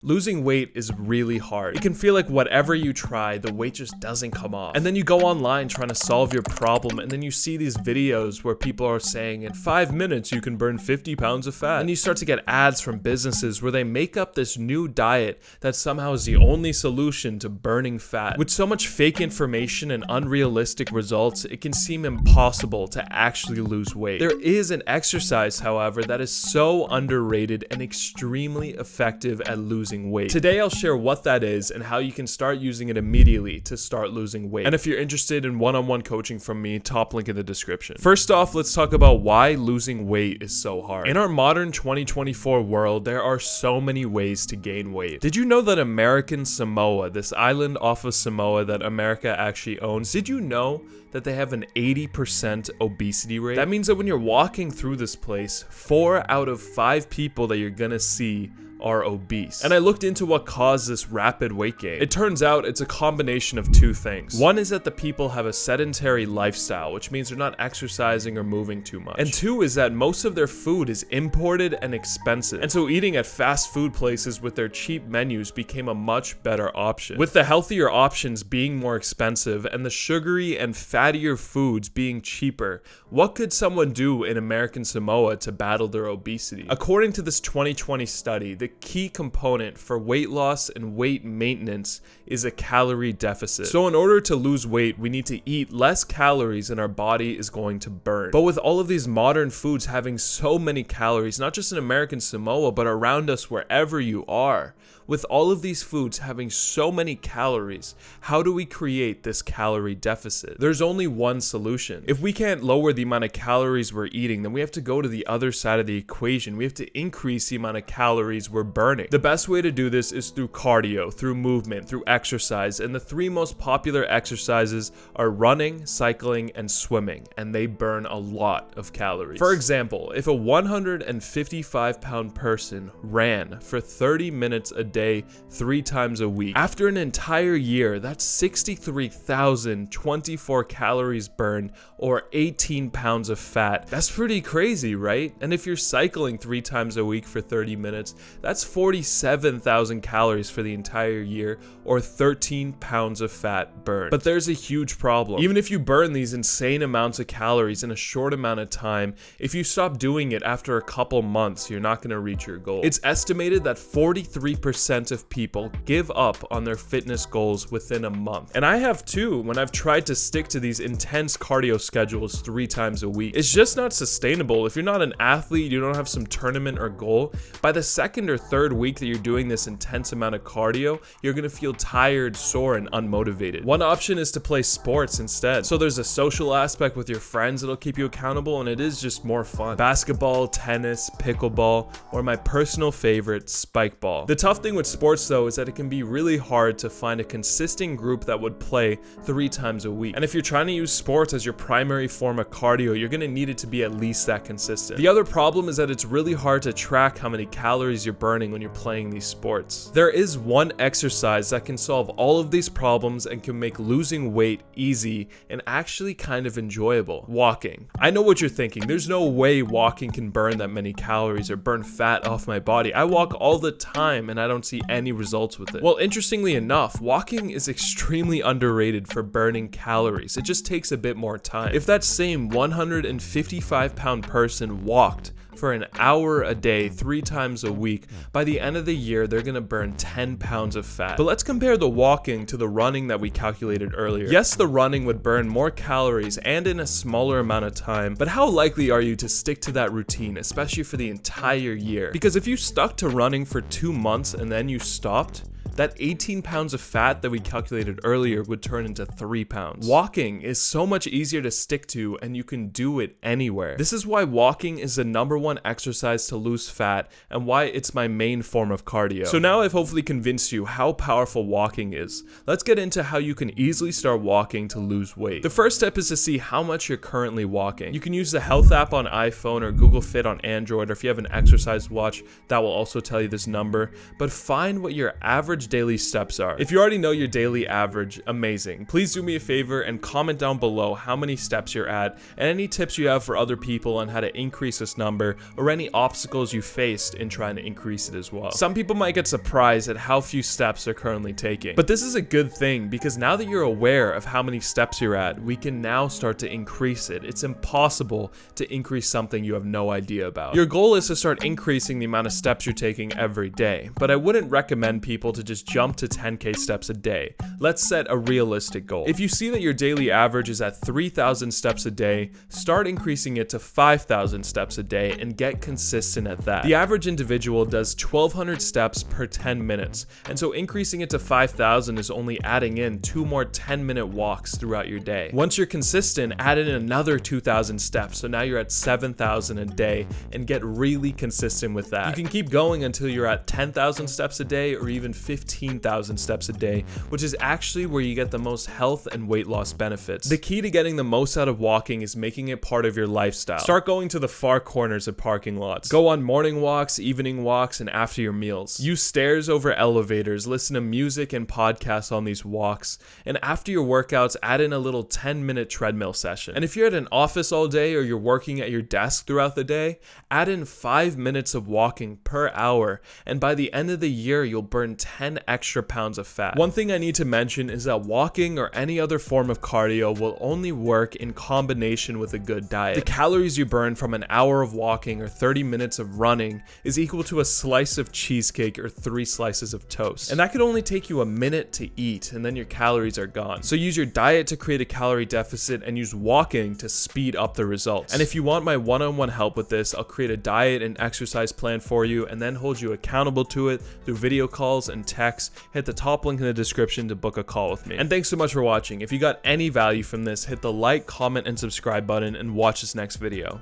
Losing weight is really hard. It can feel like whatever you try, the weight just doesn't come off. And then you go online trying to solve your problem, and then you see these videos where people are saying in 5 minutes you can burn 50 pounds of fat. And you start to get ads from businesses where they make up this new diet that somehow is the only solution to burning fat. With so much fake information and unrealistic results, it can seem impossible to actually lose weight. There is an exercise, however, that is so underrated and extremely effective at losing weight. Today I'll share what that is and how you can start using it immediately to start losing weight. And if you're interested in one-on-one coaching from me, top link in the description. First off, let's talk about why losing weight is so hard. In our modern 2024 world, there are so many ways to gain weight. Did you know that American Samoa, this island off of Samoa that America actually owns, did you know that they have an 80% obesity rate? That means that when you're walking through this place, 4 out of 5 people that you're gonna see are obese. And I looked into what caused this rapid weight gain. It turns out it's a combination of 2 things. One is that the people have a sedentary lifestyle, which means they're not exercising or moving too much. And 2 is that most of their food is imported and expensive. And so eating at fast food places with their cheap menus became a much better option. With the healthier options being more expensive and the sugary and fattier foods being cheaper, what could someone do in American Samoa to battle their obesity? According to this 2020 study, the key component for weight loss and weight maintenance is a calorie deficit. So in order to lose weight, we need to eat less calories than our body is going to burn. But with all of these modern foods having so many calories, not just in American Samoa, but around us wherever you are, with all of these foods having so many calories, how do we create this calorie deficit? There's only one solution. If we can't lower the amount of calories we're eating, then we have to go to the other side of the equation. We have to increase the amount of calories we're burning. The best way to do this is through cardio, through movement, through exercise, and the 3 most popular exercises are running, cycling, and swimming, and they burn a lot of calories. For example, if a 155-pound person ran for 30 minutes a day, 3 times a week, after an entire year, that's 63,024 calories burned, or 18 pounds of fat. That's pretty crazy, right? And if you're cycling 3 times a week for 30 minutes, that's 47,000 calories for the entire year, or 13 pounds of fat burned. But there's a huge problem. Even if you burn these insane amounts of calories in a short amount of time, if you stop doing it after a couple months, you're not going to reach your goal. It's estimated that 43% of people give up on their fitness goals within a month. And I have too, when I've tried to stick to these intense cardio schedules 3 times a week. It's just not sustainable. If you're not an athlete, you don't have some tournament or goal, by the 2nd or 3rd week that you're doing this intense amount of cardio, you're gonna feel tired, sore, and unmotivated. One option is to play sports instead. So there's a social aspect with your friends that'll keep you accountable, and it is just more fun. Basketball, tennis, pickleball, or my personal favorite, spike ball. The tough thing with sports though is that it can be really hard to find a consistent group that would play 3 times a week. And if you're trying to use sports as your primary form of cardio, you're gonna need it to be at least that consistent. The other problem is that it's really hard to track how many calories you're burning when you're playing these sports. There is one exercise that can solve all of these problems and can make losing weight easy and actually kind of enjoyable. Walking. I know what you're thinking. There's no way walking can burn that many calories or burn fat off my body. I walk all the time and I don't see any results with it. Well, interestingly enough, walking is extremely underrated for burning calories. It just takes a bit more time. If that same 155-pound person walked for an hour a day, 3 times a week, by the end of the year, they're gonna burn 10 pounds of fat. But let's compare the walking to the running that we calculated earlier. Yes, the running would burn more calories and in a smaller amount of time, but how likely are you to stick to that routine, especially for the entire year? Because if you stuck to running for 2 months and then you stopped, that 18 pounds of fat that we calculated earlier would turn into 3 pounds. Walking is so much easier to stick to, and you can do it anywhere. This is why walking is the #1 exercise to lose fat and why it's my main form of cardio. So now I've hopefully convinced you how powerful walking is. Let's get into how you can easily start walking to lose weight. The first step is to see how much you're currently walking. You can use the Health app on iPhone or Google Fit on Android, or if you have an exercise watch, that will also tell you this number. But find what your average average daily steps are. If you already know your daily average, amazing. Please do me a favor and comment down below how many steps you're at and any tips you have for other people on how to increase this number or any obstacles you faced in trying to increase it as well. Some people might get surprised at how few steps they're currently taking, but this is a good thing because now that you're aware of how many steps you're at, we can now start to increase it. It's impossible to increase something you have no idea about. Your goal is to start increasing the amount of steps you're taking every day, but I wouldn't recommend people to just jump to 10K steps a day. Let's set a realistic goal. If you see that your daily average is at 3,000 steps a day, start increasing it to 5,000 steps a day and get consistent at that. The average individual does 1,200 steps per 10 minutes, and so increasing it to 5,000 is only adding in 2 more 10-minute walks throughout your day. Once you're consistent, add in another 2,000 steps, so now you're at 7,000 a day, and get really consistent with that. You can keep going until you're at 10,000 steps a day or even 15,000 steps a day, which is actually where you get the most health and weight loss benefits. The key to getting the most out of walking is making it part of your lifestyle. Start going to the far corners of parking lots. Go on morning walks, evening walks, and after your meals. Use stairs over elevators, listen to music and podcasts on these walks, and after your workouts, add in a little 10-minute treadmill session. And if you're at an office all day or you're working at your desk throughout the day, add in 5 minutes of walking per hour, and by the end of the year, you'll burn 10 extra pounds of fat. One thing I need to mention is that walking or any other form of cardio will only work in combination with a good diet. The calories you burn from an hour of walking or 30 minutes of running is equal to a slice of cheesecake or 3 slices of toast. And that could only take you a minute to eat, and then your calories are gone. So use your diet to create a calorie deficit and use walking to speed up the results. And if you want my one-on-one help with this, I'll create a diet and exercise plan for you and then hold you accountable to it through video calls and texts. Hit the top link in the description to book a call with me. And thanks so much for watching. If you got any value from this, hit the like, comment, and subscribe button and watch this next video.